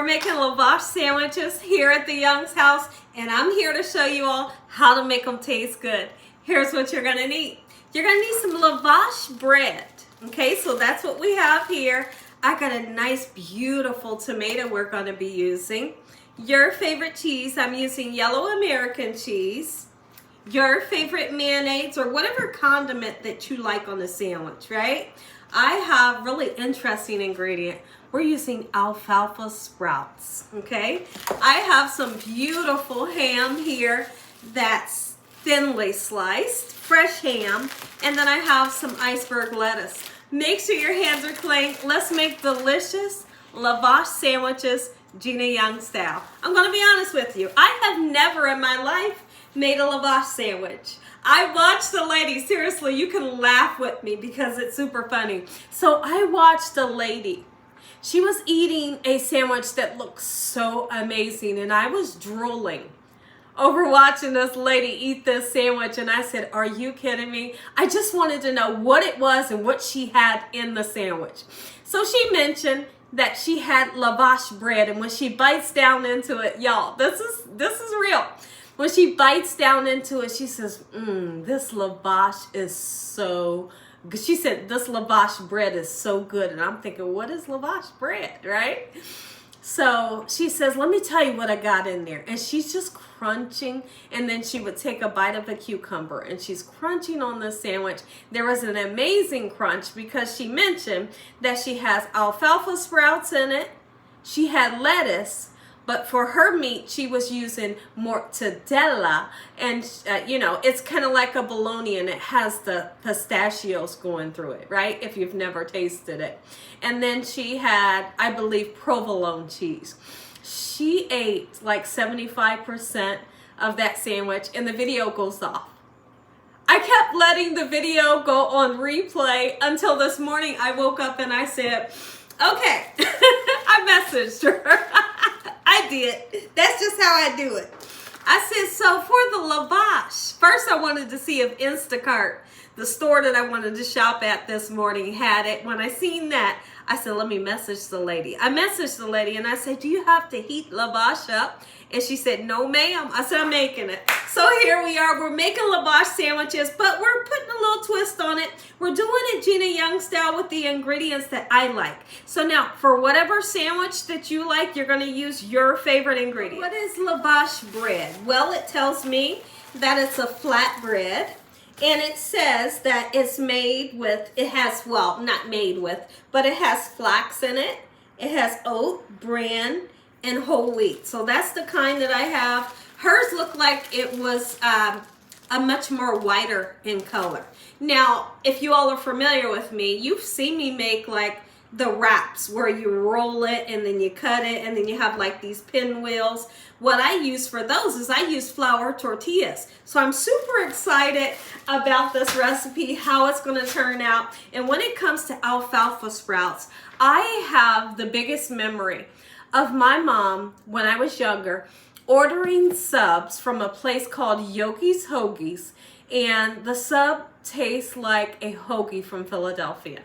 We're making lavash sandwiches here at the Young's house, and I'm here to show you all how to make them taste good. Here's what you're gonna need. You're gonna need some lavash bread. Okay, so that's what we have here. I got a nice, beautiful tomato we're gonna be using. Your favorite cheese, I'm using yellow American cheese. Your favorite mayonnaise or whatever condiment that you like on the sandwich, right? I have really interesting ingredient. We're using alfalfa sprouts, okay? I have some beautiful ham here that's thinly sliced, fresh ham, and then I have some iceberg lettuce. Make sure your hands are clean. Let's make delicious lavash sandwiches, Gina Young style. I'm gonna be honest with you. I have never in my life made a lavash sandwich. I watched the lady, seriously, you can laugh with me because it's super funny. So I watched a lady. She was eating a sandwich that looked so amazing, and I was drooling over watching this lady eat this sandwich, and I said, are you kidding me? I just wanted to know what it was and what she had in the sandwich. So she mentioned that she had lavash bread, and when she bites down into it, y'all, this is real. When she bites down into it, she says, this lavash is so good. She said, this lavash bread is so good. And I'm thinking, what is lavash bread, right? So she says, let me tell you what I got in there. And she's just crunching. And then she would take a bite of a cucumber. And she's crunching on the sandwich. There was an amazing crunch because she mentioned that she has alfalfa sprouts in it. She had lettuce. But for her meat, she was using mortadella, and you know, it's kind of like a bologna, and it has the pistachios going through it, right? If you've never tasted it. And then she had, I believe, provolone cheese. She ate like 75% of that sandwich, and the video goes off. I kept letting the video go on replay until this morning I woke up and I said, okay, I messaged her. I did. That's just how I do it. I said, so for the lavash, first I wanted to see if Instacart, the store that I wanted to shop at this morning, had it. When I seen that, I said, let me message the lady. I messaged the lady and I said, do you have to heat lavash up? And she said, no, ma'am. I said, I'm making it. So here we are. We're making lavash sandwiches, but we're putting a little twist on it. We're doing it Gina Young style with the ingredients that I like. So now, for whatever sandwich that you like, you're going to use your favorite ingredient. What is lavash bread? Well, it tells me that it's a flat bread. And it says that it's made with, it has, well, not made with, but it has flax in it. It has oat, bran, and whole wheat. So that's the kind that I have. Hers looked like it was a much more whiter in color. Now, if you all are familiar with me, you've seen me make like the wraps where you roll it and then you cut it and then you have like these pinwheels. What I use for those is I use flour tortillas. So I'm super excited about this recipe, how it's going to turn out. And when it comes to alfalfa sprouts, I have the biggest memory of my mom when I was younger ordering subs from a place called Yogi's Hoagies, and the sub tastes like a hoagie from Philadelphia.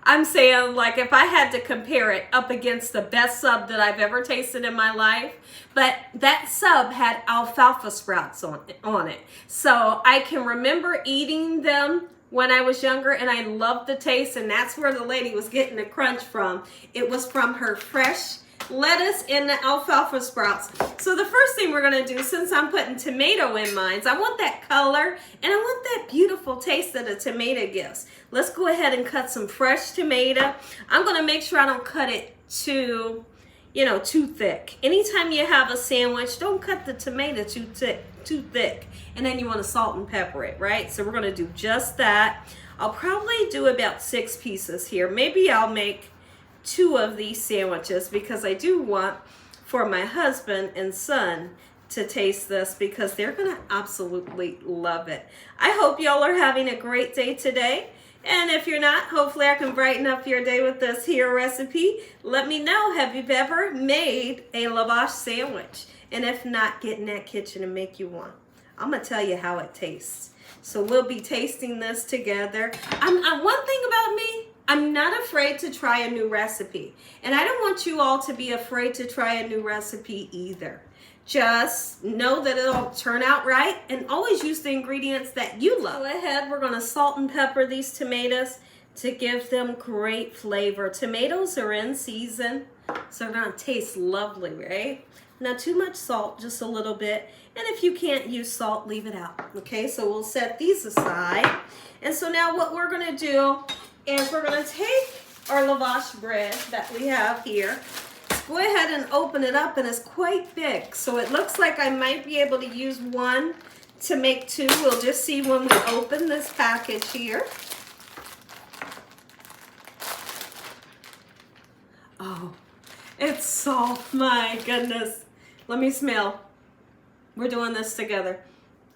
I'm saying, like, if I had to compare it up against the best sub that I've ever tasted in my life, but that sub had alfalfa sprouts on it. So I can remember eating them when I was younger, and I loved the taste, and that's where the lady was getting the crunch from. It was from her fresh lettuce and the alfalfa sprouts. So the first thing we're going to do, since I'm putting tomato in mine, I want that color and I want that beautiful taste that a tomato gives. Let's go ahead and cut some fresh tomato. I'm going to make sure I don't cut it too thick. Anytime you have a sandwich, don't cut the tomato too thick. And then you want to salt and pepper it, right? So we're going to do just that. I'll probably do about 6 pieces here. Maybe I'll make 2 of these sandwiches because I do want for my husband and son to taste this because they're going to absolutely love it. I hope y'all are having a great day today. And if you're not, hopefully I can brighten up your day with this here recipe. Let me know, have you ever made a lavash sandwich? And if not, get in that kitchen and make you one. I'm going to tell you how it tastes. So we'll be tasting this together. One thing about me, I'm not afraid to try a new recipe. And I don't want you all to be afraid to try a new recipe either. Just know that it'll turn out right and always use the ingredients that you love. Go ahead, we're gonna salt and pepper these tomatoes to give them great flavor. Tomatoes are in season, so they're gonna taste lovely, right? Not too much salt, just a little bit. And if you can't use salt, leave it out. Okay, so we'll set these aside. And so now what we're gonna do is we're gonna take our lavash bread that we have here. Go ahead and open it up, and it's quite big. So it looks like I might be able to use one to make two. We'll just see when we open this package here. Oh, it's soft, my goodness. Let me smell. We're doing this together.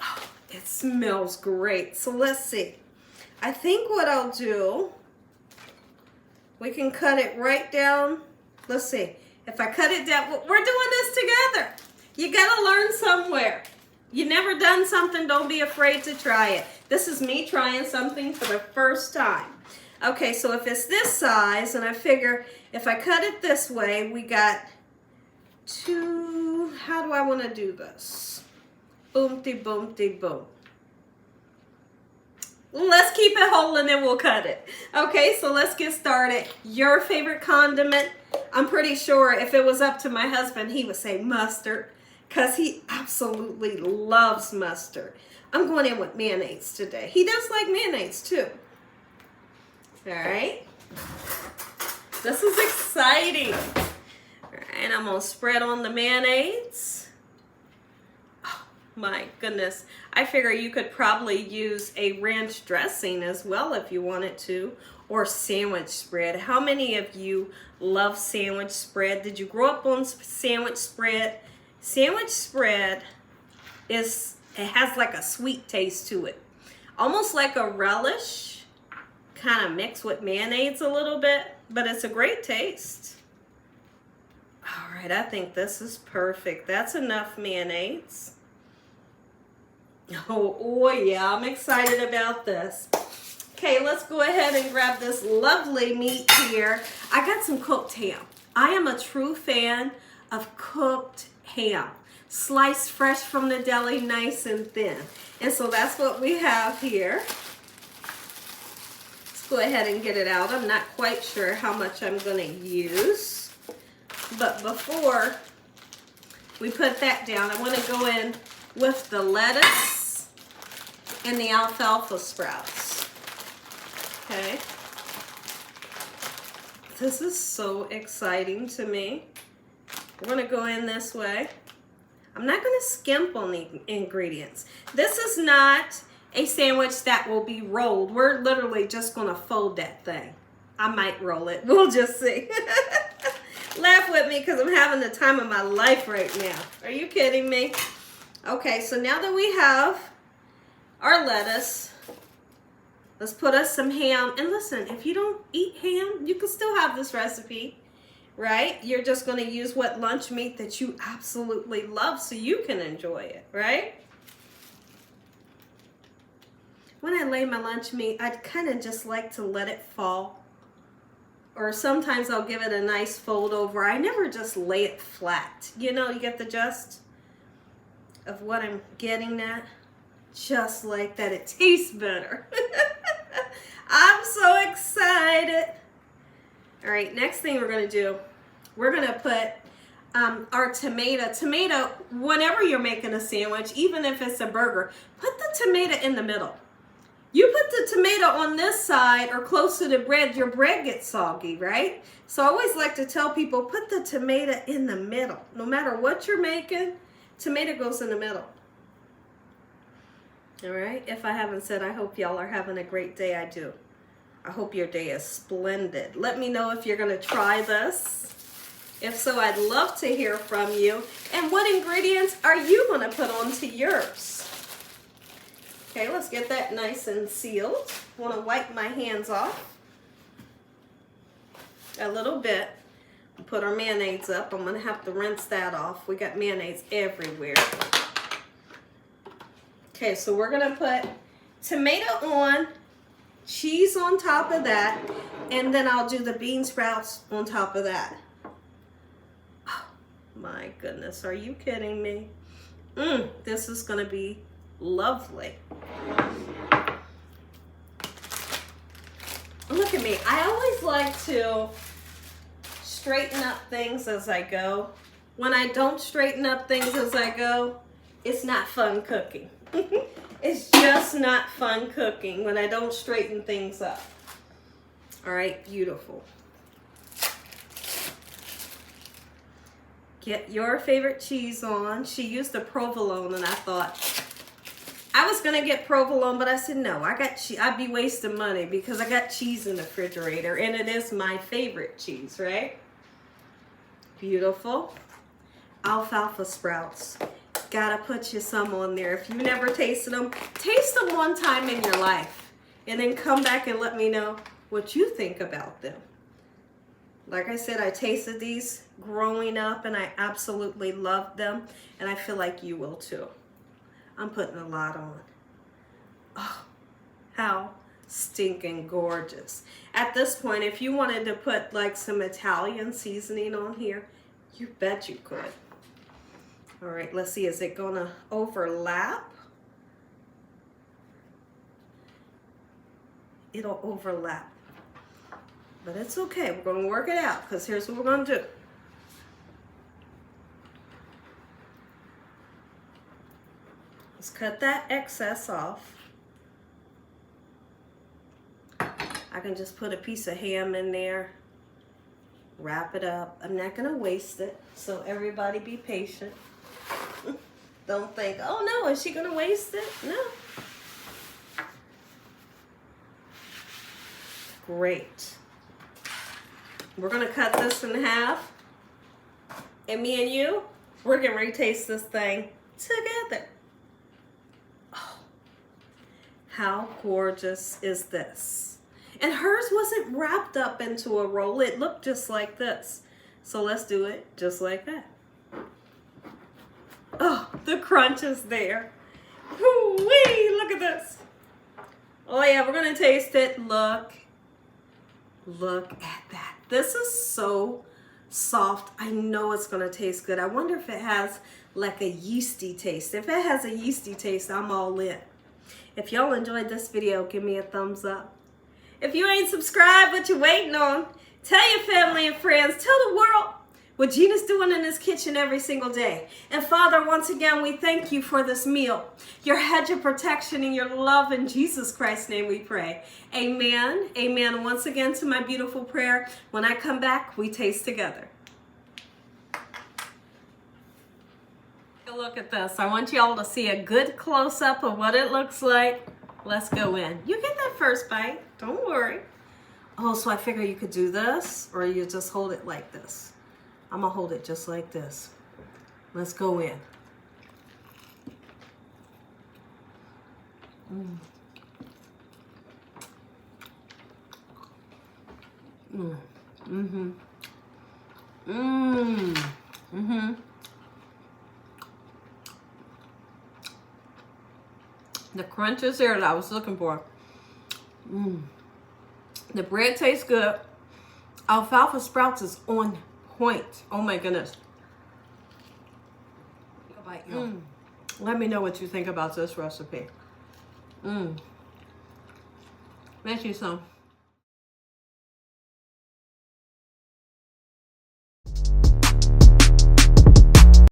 Oh, it smells great. So let's see. I think what I'll do, we can cut it right down. Let's see. If I cut it down, we're doing this together. You gotta learn somewhere. You never done something, don't be afraid to try it. This is me trying something for the first time. Okay, so if it's this size, and I figure if I cut it this way, we got two, how do I wanna do this? Boom-de-boom-de-boom. Let's keep it whole and then we'll cut it. Okay, so let's get started. Your favorite condiment? I'm pretty sure if it was up to my husband, he would say mustard, because he absolutely loves mustard. I'm going in with mayonnaise today. He does like mayonnaise too. All right. This is exciting. All right, I'm gonna spread on the mayonnaise. Oh my goodness. I figure you could probably use a ranch dressing as well if you wanted to, or sandwich spread. How many of you love sandwich spread? Did you grow up on sandwich spread? Sandwich spread it has like a sweet taste to it. Almost like a relish, kind of mixed with mayonnaise a little bit, but it's a great taste. All right, I think this is perfect. That's enough mayonnaise. Oh yeah, I'm excited about this. Okay, let's go ahead and grab this lovely meat here. I got some cooked ham. I am a true fan of cooked ham. Sliced fresh from the deli, nice and thin. And so that's what we have here. Let's go ahead and get it out. I'm not quite sure how much I'm gonna use. But before we put that down, I wanna go in with the lettuce and the alfalfa sprouts. Okay. This is so exciting to me. We're gonna go in this way. I'm not gonna skimp on the ingredients. This is not a sandwich that will be rolled. We're literally just gonna fold that thing. I might roll it, we'll just see. Laugh with me because I'm having the time of my life right now. Are you kidding me? Okay, so now that we have our lettuce, let's put us some ham. And listen, if you don't eat ham, you can still have this recipe, right? You're just gonna use what lunch meat that you absolutely love so you can enjoy it, right? When I lay my lunch meat, I'd kind of just like to let it fall. Or sometimes I'll give it a nice fold over. I never just lay it flat. You know, you get the gist of what I'm getting at? Just like that, it tastes better. I'm so excited. All right, next thing we're gonna do, we're gonna put our tomato. Tomato, whenever you're making a sandwich, even if it's a burger, put the tomato in the middle. You put the tomato on this side or close to the bread, your bread gets soggy, right? So I always like to tell people, put the tomato in the middle. No matter what you're making, tomato goes in the middle. All right, if I haven't said, I hope y'all are having a great day. I do. I hope your day is splendid. Let me know if you're gonna try this. If so, I'd love to hear from you. And what ingredients are you gonna put onto yours? Okay, let's get that nice and sealed. I want to wipe my hands off a little bit. Put our mayonnaise up. I'm going to have to rinse that off. We got mayonnaise everywhere. Okay, so we're going to put tomato on, cheese on top of that, And then I'll do the bean sprouts on top of that. Oh, my goodness, are you kidding me? This is gonna be lovely. Look at me. I always like to straighten up things as I go. When I don't straighten up things as I go, it's not fun cooking. It's just not fun cooking when I don't straighten things up. All right, beautiful. Get your favorite cheese on. She used the provolone, and I thought I was gonna get provolone, but I said no. I'd be wasting money because I got cheese in the refrigerator, and it is my favorite cheese, right? Beautiful. Alfalfa sprouts. Gotta put you some on there. If you've never tasted them, taste them one time in your life, and then come back and let me know what you think about them. Like I said, I tasted these growing up and I absolutely loved them, and I feel like you will too. I'm putting a lot on. Oh, how stinking gorgeous. At this point, if you wanted to put like some Italian seasoning on here, you bet you could. All right, let's see, is it gonna overlap? It'll overlap. But it's okay, we're gonna work it out because here's what we're gonna do. Let's cut that excess off. I can just put a piece of ham in there, wrap it up. I'm not gonna waste it, so everybody be patient. Don't think, oh no, is she gonna waste it? No. Great. We're gonna cut this in half, and me and you, we're getting ready to taste this thing together. Oh, how gorgeous is this? And hers wasn't wrapped up into a roll. It looked just like this. So let's do it just like that. Oh, the crunch is there. Woo-wee, look at this. Oh yeah, we're gonna taste it. Look at that. This is so soft. I know it's gonna taste good. I wonder if it has like a yeasty taste. If it has a yeasty taste, I'm all in. If y'all enjoyed this video, give me a thumbs up. If you ain't subscribed, what you waiting on? Tell your family and friends, tell the world what Gina's doing in this kitchen every single day. And Father, once again, we thank you for this meal, your hedge of protection and your love. In Jesus Christ's name we pray. Amen. Amen. Once again, to my beautiful prayer, when I come back, we taste together. Look at this. I want y'all to see a good close-up of what it looks like. Let's go in. You get that first bite. Don't worry. Oh, so I figure you could do this, or you just hold it like this. I'm gonna hold it just like this. Let's go in. The crunch is there that I was looking for. The bread tastes good. Alfalfa sprouts is on point. Oh my goodness. Let me know what you think about this recipe. Make you some.